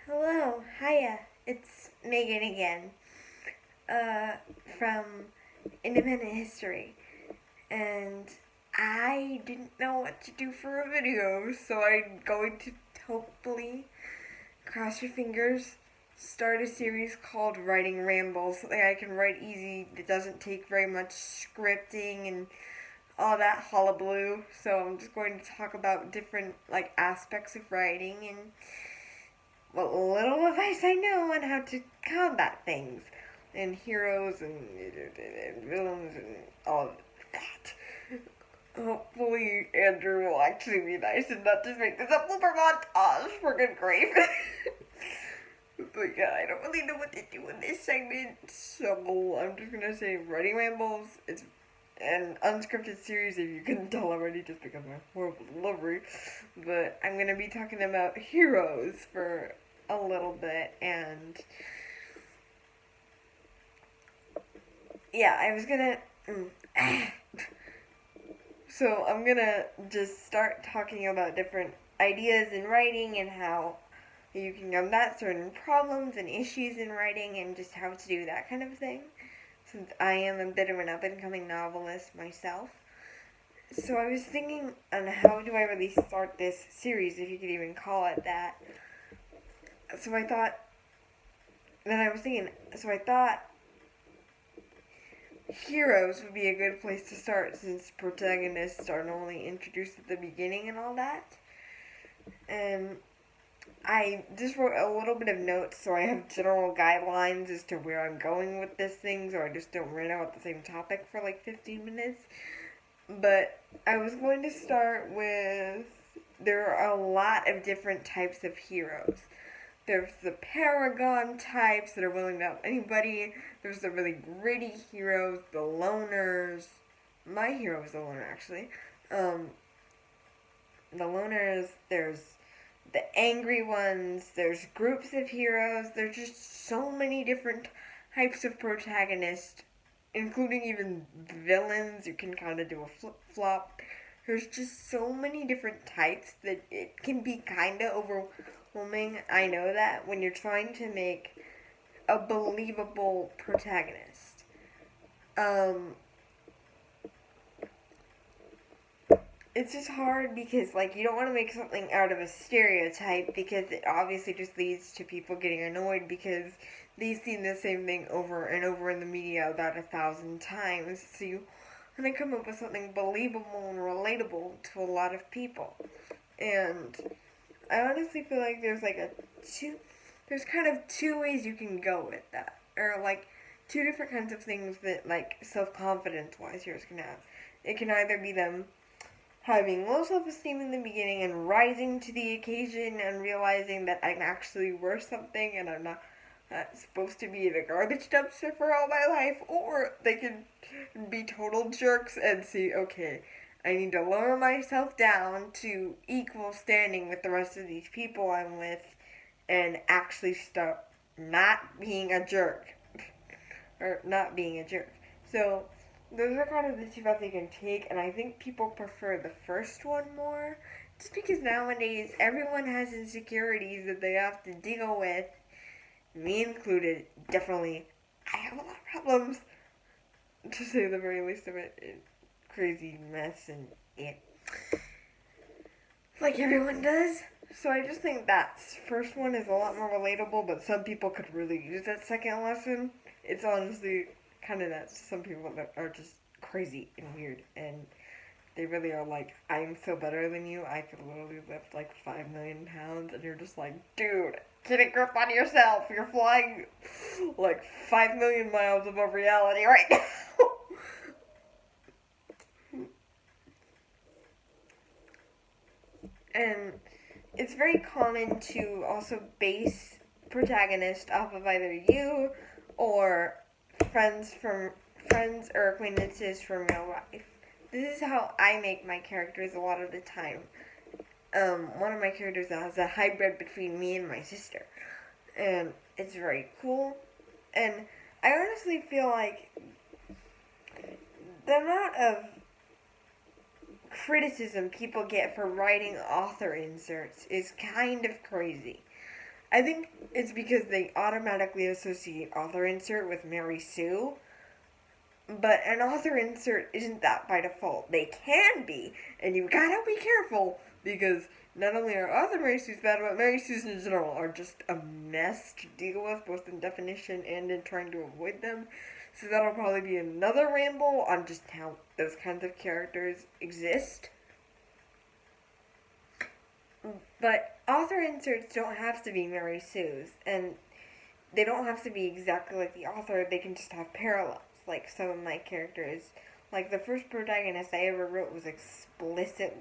Hello, hiya, it's Megan again, uh, from Independent History, and I didn't know what to do for a video, so I'm going to hopefully, cross your fingers, start a series called Writing Rambles, so that I can write easy, it doesn't take very much scripting and all that hullabaloo, so I'm just going to talk about different, aspects of writing and what little advice I know on how to combat things, and heroes and villains and all of that. Hopefully, Andrew will actually be nice and not just make this a blooper montage, for good grief. But yeah, I don't really know what to do in this segment, so I'm just gonna say Writing Rambles. It's an unscripted series, if you couldn't tell already, just because of my horrible delivery. But I'm gonna be talking about heroes for a little bit, and yeah, I was gonna. So I'm gonna just start talking about different ideas in writing and how you can combat certain problems and issues in writing and just how to do that kind of thing, since I am a bit of an up and coming novelist myself. So I was thinking on how do I really start this series, if you could even call it that. So I thought, so I thought heroes would be a good place to start since protagonists are normally introduced at the beginning and all that. And I just wrote a little bit of notes so I have general guidelines as to where I'm going with this thing so I just don't run out the same topic for like 15 minutes. But I was going to start with there are a lot of different types of heroes. There's the paragon types that are willing to help anybody. There's the really gritty heroes, the loners. My hero is a loner, actually. The loners, there's the angry ones, there's groups of heroes. There's just so many different types of protagonists, including even villains. You can kind of do a flip-flop. There's just so many different types that it can be kind of overwhelming. I know that when you're trying to make a believable protagonist. It's just hard because, you don't want to make something out of a stereotype because it obviously just leads to people getting annoyed because they've seen the same thing over and over in the media about 1,000 times. So you want to come up with something believable and relatable to a lot of people. And I honestly feel like there's kind of two ways you can go with that. Or, two different kinds of things that, self-confidence wise heroes can have. It can either be them having low self-esteem in the beginning and rising to the occasion and realizing that I'm actually worth something and I'm not supposed to be in a garbage dumpster for all my life, or they can be total jerks and see, okay, I need to lower myself down to equal standing with the rest of these people I'm with and actually stop not being a jerk. Or not being a jerk. So those are kind of the two paths you can take, and I think people prefer the first one more, just because nowadays everyone has insecurities that they have to deal with, me included. Definitely, I have a lot of problems, to say the very least of it. Crazy mess, and yeah, like everyone does. So I just think that first one is a lot more relatable, but some people could really use that second lesson. It's honestly kind of that some people that are just crazy and weird, and they really are like, I'm so better than you, I could literally lift 5 million pounds, and you're just like, dude, get a grip on yourself, you're flying 5 million miles above reality right now. And it's very common to also base protagonist off of either you or friends or acquaintances from real life. This is how I make my characters a lot of the time. One of my characters has a hybrid between me and my sister, and it's very cool. And I honestly feel like the amount of criticism people get for writing author inserts is kind of crazy. I think it's because they automatically associate author insert with Mary Sue. But an author insert isn't that by default. They can be, and you gotta be careful because not only are author Mary Sue's bad, but Mary Sue's in general are just a mess to deal with, both in definition and in trying to avoid them. So that'll probably be another ramble on just how those kinds of characters exist. But author inserts don't have to be Mary Sue's, and they don't have to be exactly like the author. They can just have parallels. Like some of my characters, like the first protagonist I ever wrote was explicit,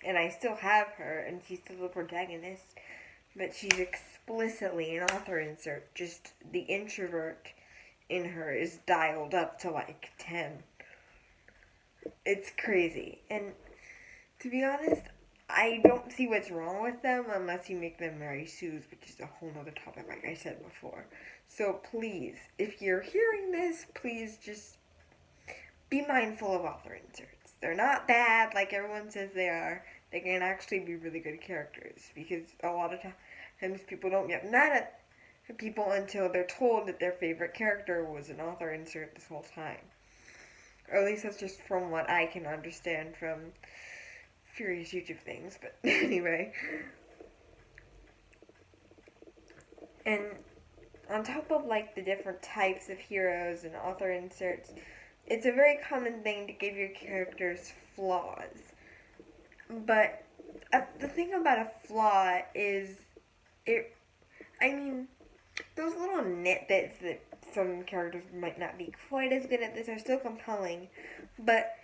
and I still have her, and she's still the protagonist, but she's explicitly an author insert. Just the introvert in her is dialed up to like 10. It's crazy. And to be honest, I don't see what's wrong with them unless you make them Mary Sue's, which is a whole nother topic, like I said before. So please, if you're hearing this, please just be mindful of author inserts. They're not bad like everyone says they are. They can actually be really good characters, because a lot of times people don't get mad at people until they're told that their favorite character was an author insert this whole time. Or at least that's just from what I can understand from various YouTube things, but anyway. And on top of like the different types of heroes and author inserts, it's a very common thing to give your characters flaws. But the thing about a flaw is, those little nitbits that some characters might not be quite as good at this are still compelling, but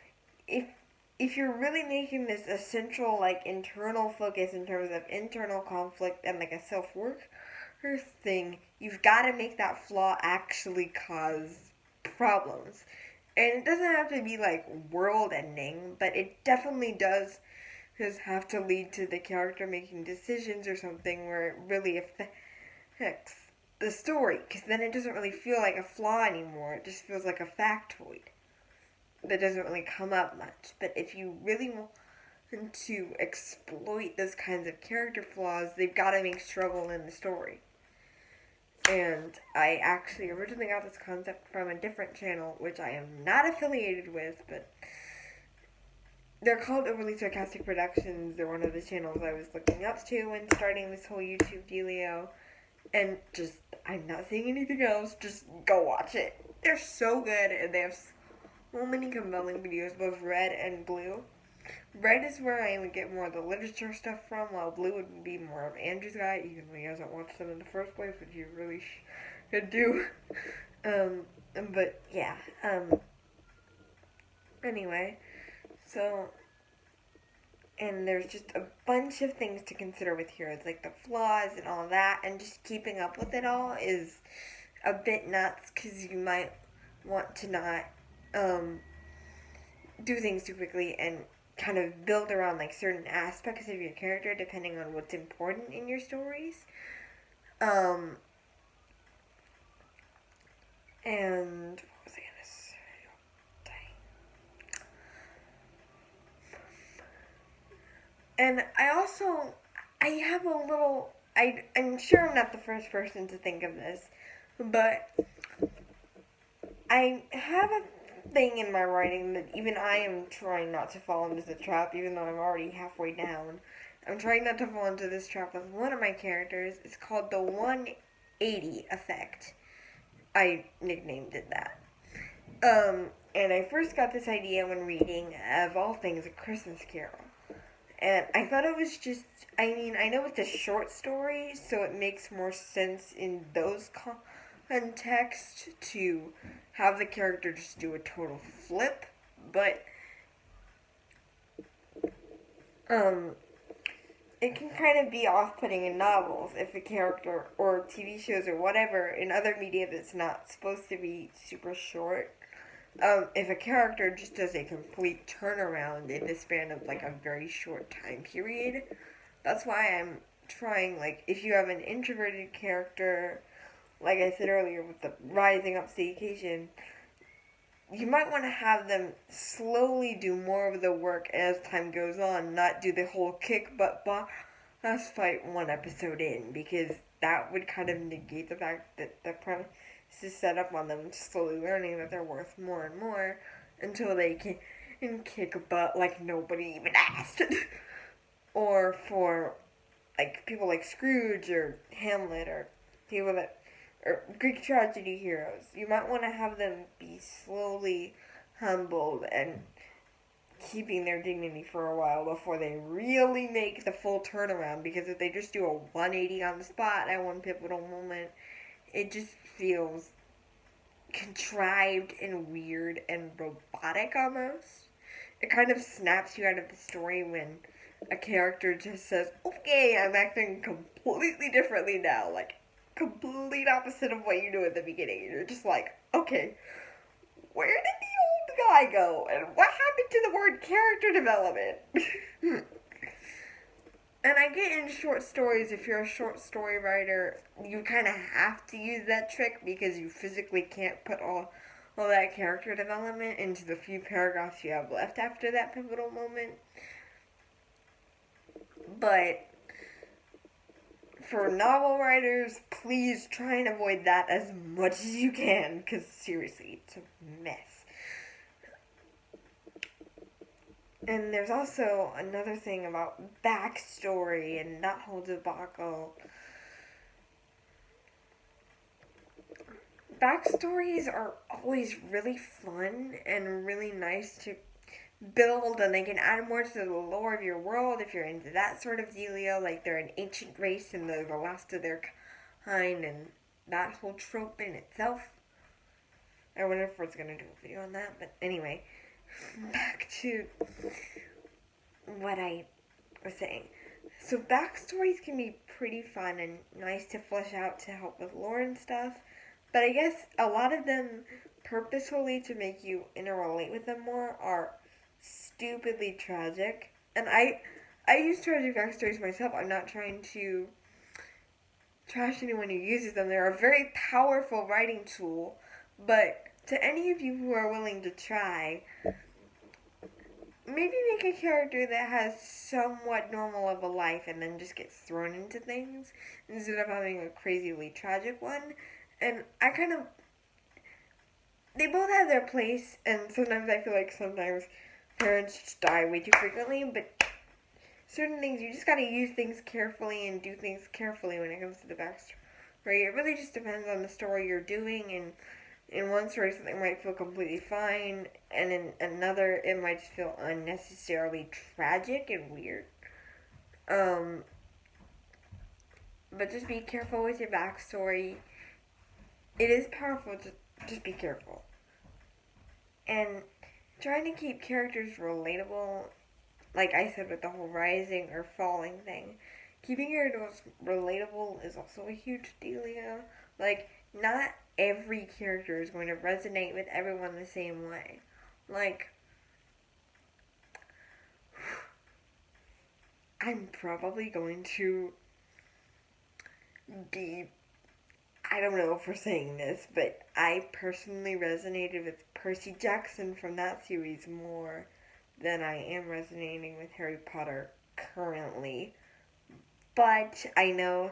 if you're really making this a central, like, internal focus in terms of internal conflict and, like, a self-work thing, you've got to make that flaw actually cause problems. And it doesn't have to be, like, world-ending, but it definitely does just have to lead to the character making decisions or something where it really affects the story. Because then it doesn't really feel like a flaw anymore. It just feels like a factoid that doesn't really come up much. But if you really want to exploit those kinds of character flaws, they've got to make struggle in the story. And I actually originally got this concept from a different channel, which I am not affiliated with, but they're called Overly Sarcastic Productions. They're one of the channels I was looking up to when starting this whole YouTube dealio. And just, I'm not saying anything else, just go watch it. They're so good, and they have so many compelling videos, both red and blue. Red is where I would get more of the literature stuff from, while blue would be more of Andrew's guy, even though he hasn't watched them in the first place, which you really should do. But yeah, anyway, so, and there's just a bunch of things to consider with heroes, like the flaws and all that, and just keeping up with it all is a bit nuts, because you might want to not do things too quickly and kind of build around like certain aspects of your character depending on what's important in your stories. And what was I gonna say? Dang. And I have a little, I'm sure I'm not the first person to think of this, but I have a thing in my writing that even I am trying not to fall into the trap, even though I'm already halfway down. I'm trying not to fall into this trap with one of my characters. It's called the 180 effect. I nicknamed it that. And I first got this idea when reading, of all things, A Christmas Carol. And I thought it was just, I know it's a short story, so it makes more sense in those context to have the character just do a total flip, but it can kind of be off-putting in novels if a character, or TV shows or whatever, in other media that's not supposed to be super short, if a character just does a complete turnaround in the span of like a very short time period. That's why I'm trying, like, if you have an introverted character, like I said earlier with the rising up to the occasion, you might want to have them slowly do more of the work as time goes on, not do the whole kick butt boss fight one episode in, because that would kind of negate the fact that the premise is set up on them slowly learning that they're worth more and more until they can kick butt like nobody even asked. Or for like people like Scrooge or Hamlet or people that or Greek tragedy heroes, you might want to have them be slowly humbled and keeping their dignity for a while before they really make the full turnaround, because if they just do a 180 on the spot at one pivotal moment, it just feels contrived and weird and robotic almost. It kind of snaps you out of the story when a character just says, okay, I'm acting completely differently now, like complete opposite of what you do at the beginning. You're just like, okay, where did the old guy go? And what happened to the word character development? And I get in short stories, if you're a short story writer, you kind of have to use that trick because you physically can't put all that character development into the few paragraphs you have left after that pivotal moment. But for novel writers, please try and avoid that as much as you can, because seriously, it's a mess. And there's also another thing about backstory and that whole debacle. Backstories are always really fun and really nice to build, and they can add more to the lore of your world if you're into that sort of dealio, like they're an ancient race and they're the last of their kind, and that whole trope in itself. I wonder if Fred's gonna do a video on that, but anyway, back to what I was saying. So backstories can be pretty fun and nice to flesh out to help with lore and stuff, but I guess a lot of them purposefully to make you interrelate with them more are stupidly tragic. And I use tragic backstories myself. I'm not trying to trash anyone who uses them. They're a very powerful writing tool, but to any of you who are willing to try, maybe make a character that has somewhat normal of a life and then just gets thrown into things instead of having a crazily tragic one. And I kind of, they both have their place, and sometimes I feel like sometimes parents just die way too frequently, but certain things, you just gotta use things carefully and do things carefully when it comes to the backstory. It really just depends on the story you're doing, and in one story something might feel completely fine, and in another it might just feel unnecessarily tragic and weird. But just be careful with your backstory. It is powerful, just be careful. And trying to keep characters relatable, like I said with the whole rising or falling thing, keeping characters relatable is also a huge dealio. Like, not every character is going to resonate with everyone the same way. Like, I'm probably going to be, I don't know for saying this, but I personally resonated with Percy Jackson from that series more than I am resonating with Harry Potter currently. But I know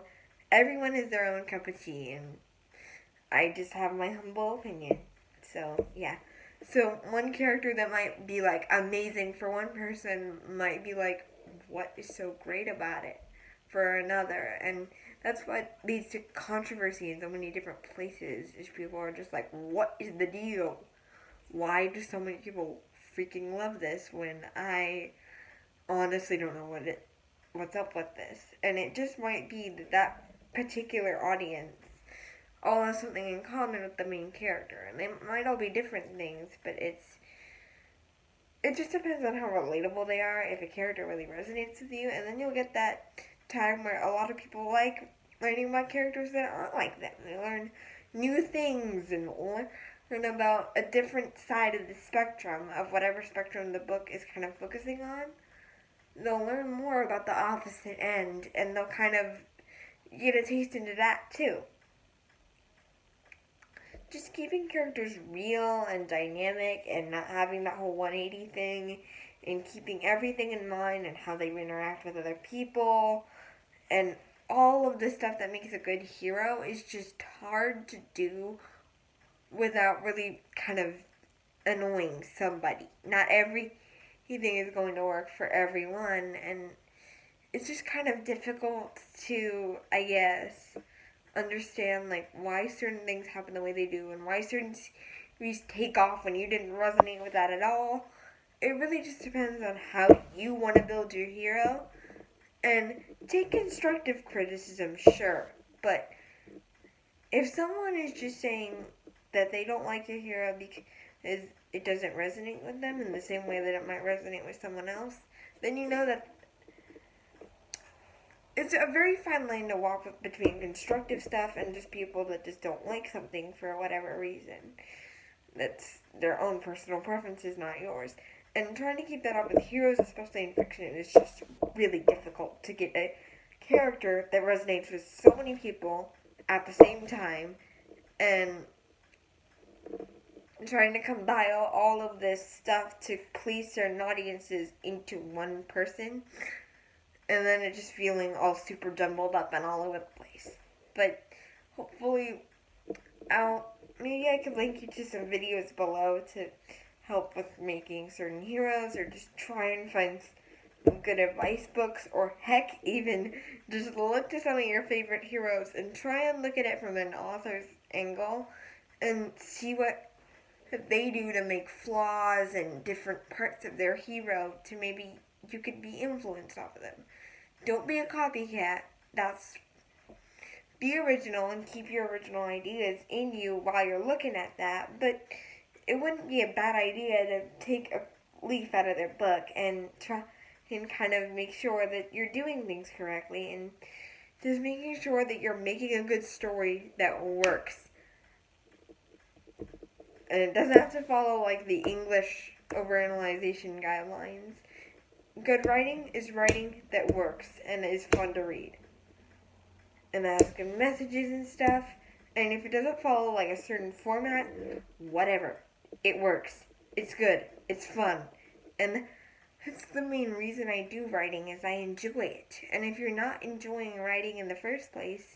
everyone has their own cup of tea, and I just have my humble opinion. So, yeah. So, one character that might be, like, amazing for one person might be, like, what is so great about it for another. And that's what leads to controversy in so many different places, is people are just like, what is the deal? Why do so many people freaking love this when I honestly don't know what's up with this? And it just might be that particular audience all have something in common with the main character, and they might all be different things, but it just depends on how relatable they are, if a character really resonates with you, and then you'll get that time where a lot of people like learning about characters that aren't like them. They learn new things and learn about a different side of the spectrum, of whatever spectrum the book is kind of focusing on. They'll learn more about the opposite end, and they'll kind of get a taste into that too. Just keeping characters real and dynamic and not having that whole 180 thing, and keeping everything in mind and how they interact with other people and all of the stuff that makes a good hero is just hard to do without really kind of annoying somebody. Not everything is going to work for everyone, and it's just kind of difficult to, I guess, understand like why certain things happen the way they do and why certain series take off when you didn't resonate with that at all. It really just depends on how you want to build your hero. And take constructive criticism, sure, but if someone is just saying that they don't like your hero because it doesn't resonate with them in the same way that it might resonate with someone else, then you know that it's a very fine line to walk with between constructive stuff and just people that just don't like something for whatever reason. That's their own personal preferences, not yours. And trying to keep that up with heroes, especially in fiction, is just really difficult to get a character that resonates with so many people at the same time, and trying to compile all of this stuff to please certain audiences into one person, and then it just feeling all super jumbled up and all over the place. But hopefully, maybe I could link you to some videos below to help with making certain heroes, or just try and find some good advice books, or heck, even just look to some of your favorite heroes and try and look at it from an author's angle and see what they do to make flaws and different parts of their hero to maybe you could be influenced off of them. Don't be a copycat. Be original and keep your original ideas in you while you're looking at that, but it wouldn't be a bad idea to take a leaf out of their book and try and kind of make sure that you're doing things correctly and just making sure that you're making a good story that works. And it doesn't have to follow like the English overanalyzation guidelines. Good writing is writing that works and is fun to read. And that has good messages and stuff. And if it doesn't follow like a certain format, whatever. It works. It's good. It's fun. And that's the main reason I do writing, is I enjoy it. And if you're not enjoying writing in the first place,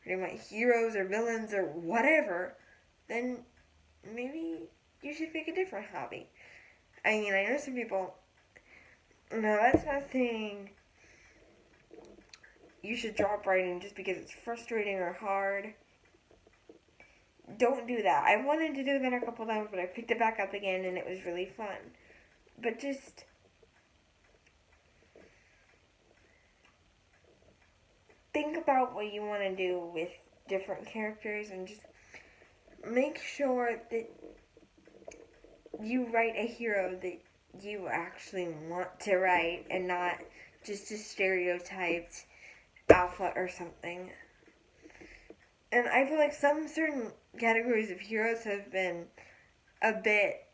writing about heroes or villains or whatever, then maybe you should pick a different hobby. I mean, I know some people, no, that's not saying you should drop writing just because it's frustrating or hard. Don't do that. I wanted to do that a couple times, but I picked it back up again and it was really fun. But just think about what you want to do with different characters and just make sure that you write a hero that you actually want to write and not just a stereotyped alpha or something. And I feel like some certain categories of heroes have been a bit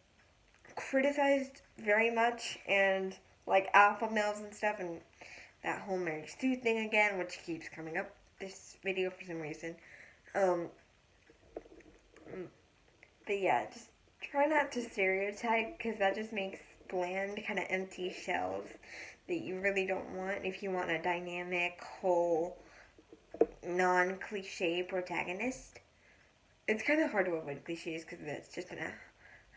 criticized very much, and like alpha males and stuff, and that whole Mary Sue thing again, which keeps coming up this video for some reason. But yeah, just try not to stereotype, because that just makes bland, kind of empty shells that you really don't want if you want a dynamic, whole, non-cliche protagonist. It's kind of hard to avoid cliches because that's just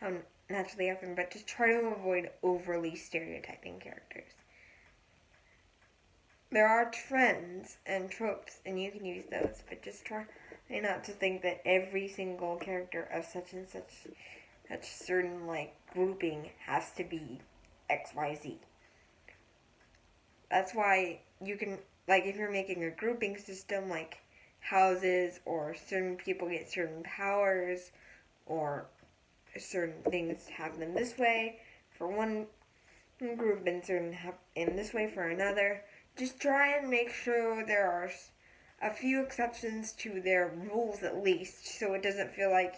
how naturally happen, but just try to avoid overly stereotyping characters. There are trends and tropes, and you can use those, but just try not to think that every single character of such and such certain like grouping has to be XYZ. That's why you can, like, if you're making a grouping system, like houses, or certain people get certain powers, or certain things happen this way for one group and certain in this way for another, just try and make sure there are a few exceptions to their rules at least, so it doesn't feel like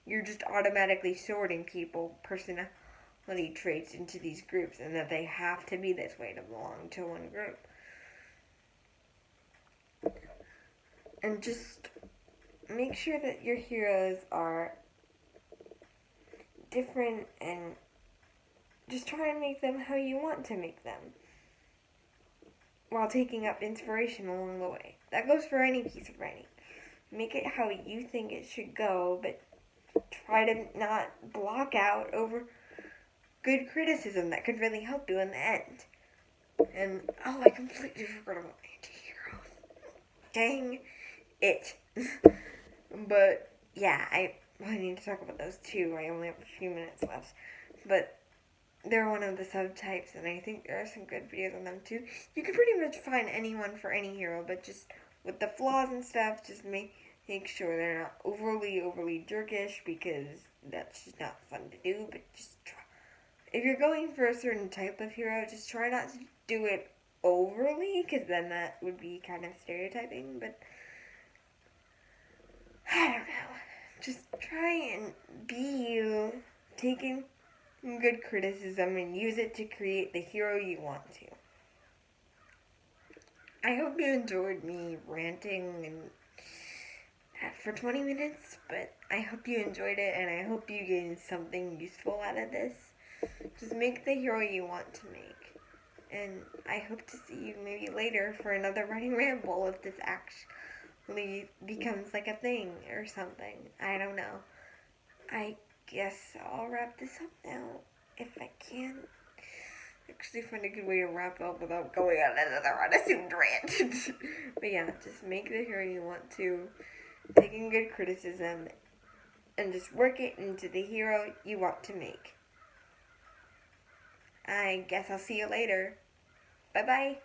you're just automatically sorting people, personality traits into these groups, and that they have to be this way to belong to one group. And just make sure that your heroes are different, and just try and make them how you want to make them, while taking up inspiration along the way. That goes for any piece of writing. Make it how you think it should go, but try to not block out over good criticism that could really help you in the end. And, oh, I completely forgot about anti-hero. Dang it. But, yeah, I need to talk about those too. I only have a few minutes left. But they're one of the subtypes, and I think there are some good videos on them too. You can pretty much find anyone for any hero, but just with the flaws and stuff, just make sure they're not overly jerkish, because that's just not fun to do. But just try. If you're going for a certain type of hero, just try not to do it overly, because then that would be kind of stereotyping. But I don't know. Just try and be you, taking good criticism and use it to create the hero you want to. I hope you enjoyed me ranting and for 20 minutes, but I hope you enjoyed it, and I hope you gained something useful out of this. Just make the hero you want to make. And I hope to see you maybe later for another writing ramble if this actually becomes like a thing or something. I don't know. I guess I'll wrap this up now if I can. Actually find a good way to wrap up without going on another unassumed rant. But yeah, just make the hero you want to, taking good criticism, and just work it into the hero you want to make. I guess I'll see you later. Bye bye.